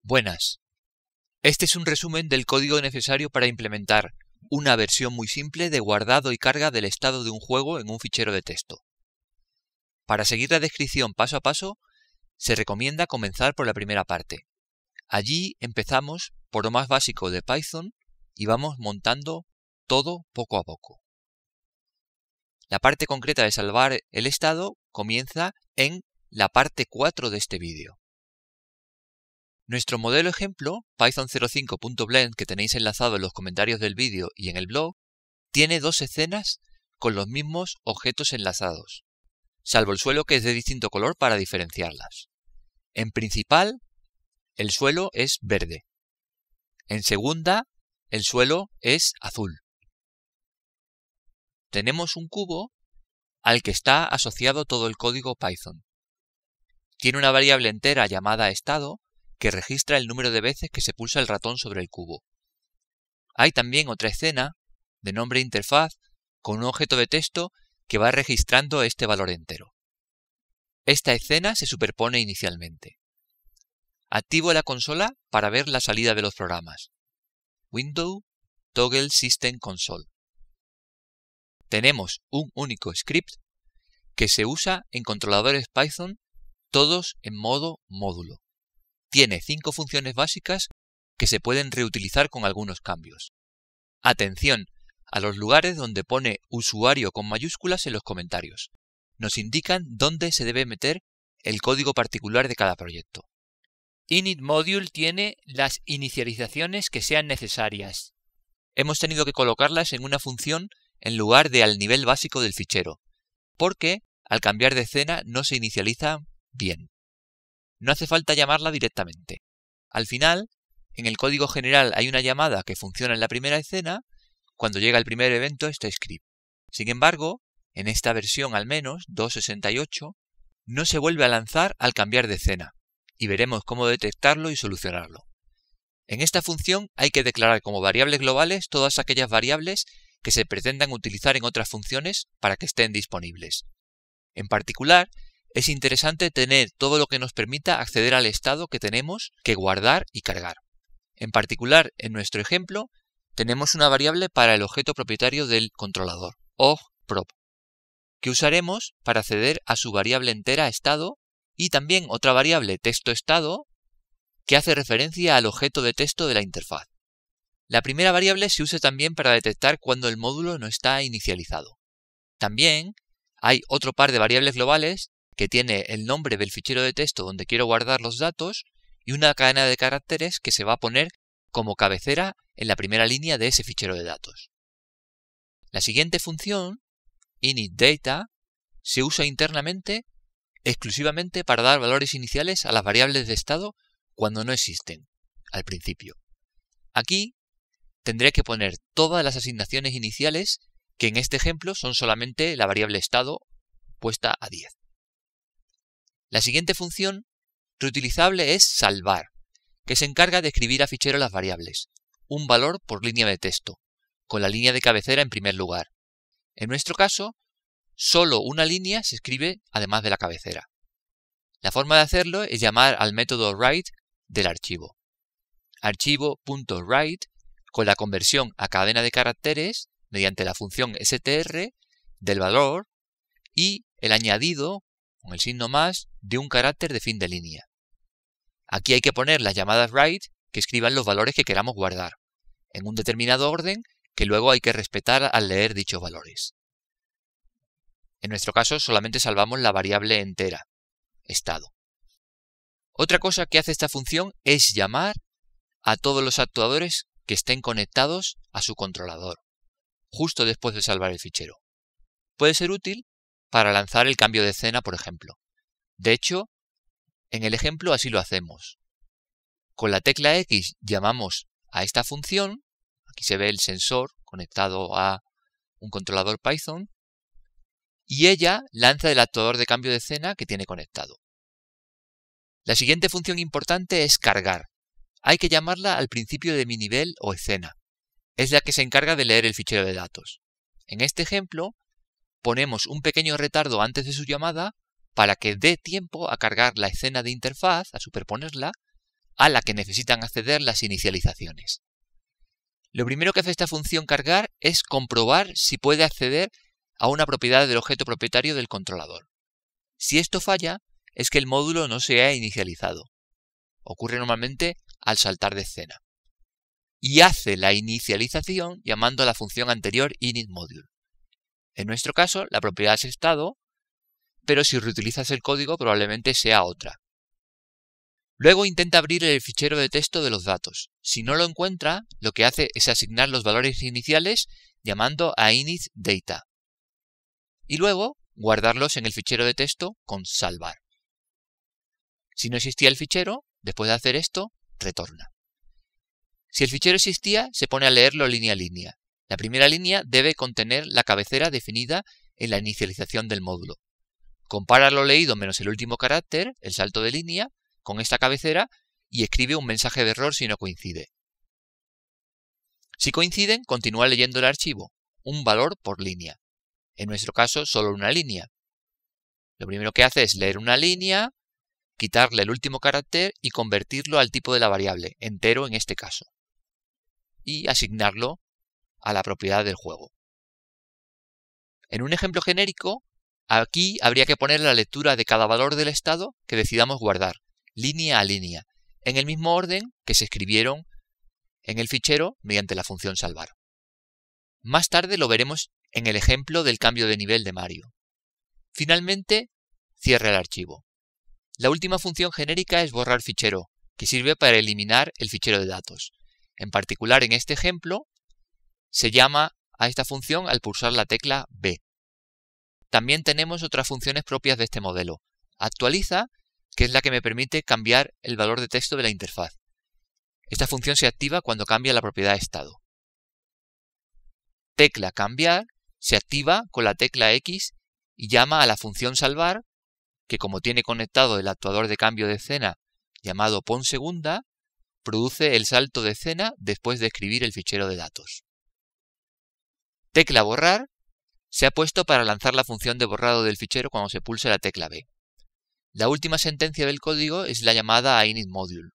Buenas. Este es un resumen del código necesario para implementar una versión muy simple de guardado y carga del estado de un juego en un fichero de texto. Para seguir la descripción paso a paso, se recomienda comenzar por la primera parte. Allí empezamos por lo más básico de Python y vamos montando todo poco a poco. La parte concreta de salvar el estado comienza en la parte 4 de este vídeo. Nuestro modelo ejemplo, python05.blend, que tenéis enlazado en los comentarios del vídeo y en el blog, tiene dos escenas con los mismos objetos enlazados, salvo el suelo que es de distinto color para diferenciarlas. En principal, el suelo es verde. En segunda, el suelo es azul. Tenemos un cubo al que está asociado todo el código Python. Tiene una variable entera llamada estado, que registra el número de veces que se pulsa el ratón sobre el cubo. Hay también otra escena, de nombre interfaz, con un objeto de texto que va registrando este valor entero. Esta escena se superpone inicialmente. Activo la consola para ver la salida de los programas. Window, Toggle System Console. Tenemos un único script que se usa en controladores Python, todos en modo módulo. Tiene 5 funciones básicas que se pueden reutilizar con algunos cambios. Atención a los lugares donde pone usuario con mayúsculas en los comentarios. Nos indican dónde se debe meter el código particular de cada proyecto. Init Module tiene las inicializaciones que sean necesarias. Hemos tenido que colocarlas en una función en lugar de al nivel básico del fichero, porque al cambiar de escena no se inicializa bien. No hace falta llamarla directamente. Al final, en el código general hay una llamada que funciona en la primera escena cuando llega el primer evento este script. Sin embargo, en esta versión al menos, 2.68, no se vuelve a lanzar al cambiar de escena, y veremos cómo detectarlo y solucionarlo. En esta función hay que declarar como variables globales todas aquellas variables que se pretendan utilizar en otras funciones para que estén disponibles. En particular, es interesante tener todo lo que nos permita acceder al estado que tenemos que guardar y cargar. En particular, en nuestro ejemplo, tenemos una variable para el objeto propietario del controlador, ogprop, que usaremos para acceder a su variable entera estado y también otra variable textoestado que hace referencia al objeto de texto de la interfaz. La primera variable se usa también para detectar cuando el módulo no está inicializado. También hay otro par de variables globales que tiene el nombre del fichero de texto donde quiero guardar los datos y una cadena de caracteres que se va a poner como cabecera en la primera línea de ese fichero de datos. La siguiente función, initData, se usa internamente exclusivamente para dar valores iniciales a las variables de estado cuando no existen, al principio. Aquí tendré que poner todas las asignaciones iniciales que en este ejemplo son solamente la variable estado puesta a 10. La siguiente función reutilizable es salvar, que se encarga de escribir a fichero las variables, un valor por línea de texto, con la línea de cabecera en primer lugar. En nuestro caso, solo una línea se escribe además de la cabecera. La forma de hacerlo es llamar al método write del archivo. Archivo.write con la conversión a cadena de caracteres mediante la función str del valor y el añadido con el signo más de un carácter de fin de línea. Aquí hay que poner las llamadas write que escriban los valores que queramos guardar, en un determinado orden que luego hay que respetar al leer dichos valores. En nuestro caso solamente salvamos la variable entera, estado. Otra cosa que hace esta función es llamar a todos los actuadores que estén conectados a su controlador, justo después de salvar el fichero. Puede ser útil para lanzar el cambio de escena, por ejemplo. De hecho, en el ejemplo así lo hacemos. Con la tecla X llamamos a esta función, aquí se ve el sensor conectado a un controlador Python, y ella lanza el actuador de cambio de escena que tiene conectado. La siguiente función importante es cargar. Hay que llamarla al principio de mi nivel o escena. Es la que se encarga de leer el fichero de datos. En este ejemplo, ponemos un pequeño retardo antes de su llamada para que dé tiempo a cargar la escena de interfaz, a superponerla, a la que necesitan acceder las inicializaciones. Lo primero que hace esta función cargar es comprobar si puede acceder a una propiedad del objeto propietario del controlador. Si esto falla, es que el módulo no se ha inicializado. Ocurre normalmente al saltar de escena. Y hace la inicialización llamando a la función anterior initModule. En nuestro caso, la propiedad es estado, pero si reutilizas el código probablemente sea otra. Luego intenta abrir el fichero de texto de los datos. Si no lo encuentra, lo que hace es asignar los valores iniciales llamando a initData. Y luego guardarlos en el fichero de texto con salvar. Si no existía el fichero, después de hacer esto, retorna. Si el fichero existía, se pone a leerlo línea a línea. La primera línea debe contener la cabecera definida en la inicialización del módulo. Compara lo leído menos el último carácter, el salto de línea, con esta cabecera y escribe un mensaje de error si no coincide. Si coinciden, continúa leyendo el archivo, un valor por línea. En nuestro caso, solo una línea. Lo primero que hace es leer una línea, quitarle el último carácter y convertirlo al tipo de la variable, entero en este caso, y asignarlo a la propiedad del juego. En un ejemplo genérico, aquí habría que poner la lectura de cada valor del estado que decidamos guardar, línea a línea, en el mismo orden que se escribieron en el fichero mediante la función salvar. Más tarde lo veremos en el ejemplo del cambio de nivel de Mario. Finalmente, cierra el archivo. La última función genérica es borrar fichero, que sirve para eliminar el fichero de datos. En particular, en este ejemplo, se llama a esta función al pulsar la tecla B. También tenemos otras funciones propias de este modelo. Actualiza, que es la que me permite cambiar el valor de texto de la interfaz. Esta función se activa cuando cambia la propiedad estado. Tecla cambiar se activa con la tecla X y llama a la función salvar, que como tiene conectado el actuador de cambio de escena llamado ponSegunda, produce el salto de escena después de escribir el fichero de datos. Tecla borrar se ha puesto para lanzar la función de borrado del fichero cuando se pulse la tecla B. La última sentencia del código es la llamada a initModule,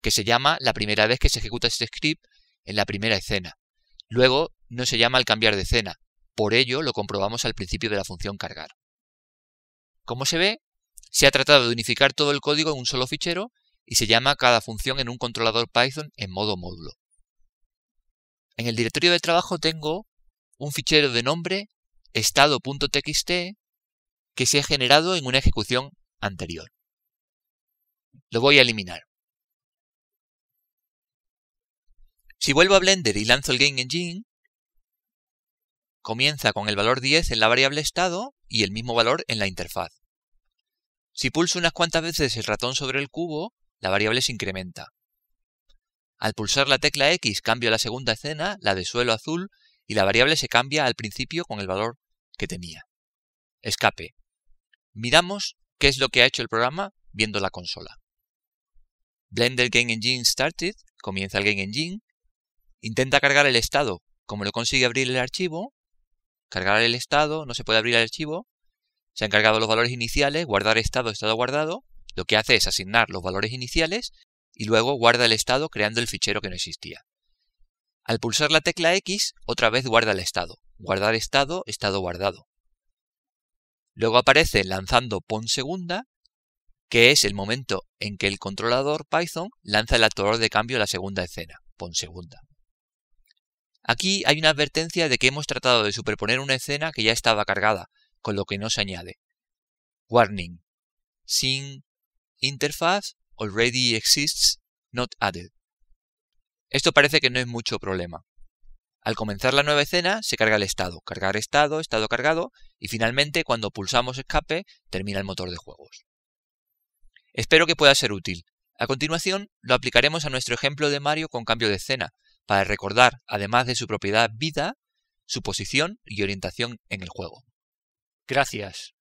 que se llama la primera vez que se ejecuta este script en la primera escena. Luego no se llama al cambiar de escena, por ello lo comprobamos al principio de la función cargar. Como se ve, se ha tratado de unificar todo el código en un solo fichero y se llama cada función en un controlador Python en modo módulo. En el directorio de trabajo tengo un fichero de nombre estado.txt que se ha generado en una ejecución anterior. Lo voy a eliminar. Si vuelvo a Blender y lanzo el Game Engine, comienza con el valor 10 en la variable estado y el mismo valor en la interfaz. Si pulso unas cuantas veces el ratón sobre el cubo, la variable se incrementa. Al pulsar la tecla X cambio la segunda escena, la de suelo azul, y la variable se cambia al principio con el valor que tenía. Escape. Miramos qué es lo que ha hecho el programa viendo la consola. Blender Game Engine Started, comienza el Game Engine, intenta cargar el estado, como no consigue abrir el archivo, cargar el estado, no se puede abrir el archivo, se han cargado los valores iniciales, guardar estado guardado, lo que hace es asignar los valores iniciales y luego guarda el estado creando el fichero que no existía. Al pulsar la tecla X, otra vez guarda el estado, guardar estado guardado. Luego aparece lanzando ponSegunda, que es el momento en que el controlador Python lanza el actuador de cambio a la segunda escena, ponSegunda. Aquí hay una advertencia de que hemos tratado de superponer una escena que ya estaba cargada, con lo que no se añade. Warning. Scene interface already exists, not added. Esto parece que no es mucho problema. Al comenzar la nueva escena se carga el estado, cargar estado cargado y finalmente cuando pulsamos escape termina el motor de juegos. Espero que pueda ser útil. A continuación lo aplicaremos a nuestro ejemplo de Mario con cambio de escena, para recordar, además de su propiedad vida, su posición y orientación en el juego. Gracias.